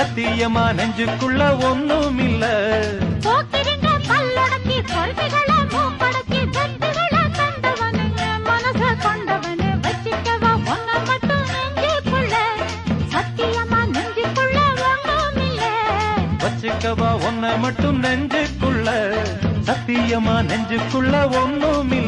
சத்தியமா நெஞ்சுக்குள்ள ஒண்ணும் இல்ல. போக்கிருந்த பல்லடக்கி கொள்கைகளை மூக்கடக்கி வெற்றிகளை கண்டவனு மனச கொண்டவனு வச்சிக்கவா ஒன்ன மட்டும் நெஞ்சுக்குள்ள சத்தியமா நெஞ்சுக்குள்ள ஒண்ணும் இல்ல. வச்சுக்கவா ஒன்ன மட்டும் நெஞ்சுக்குள்ள சத்தியமா நெஞ்சுக்குள்ள ஒண்ணும் இல்ல.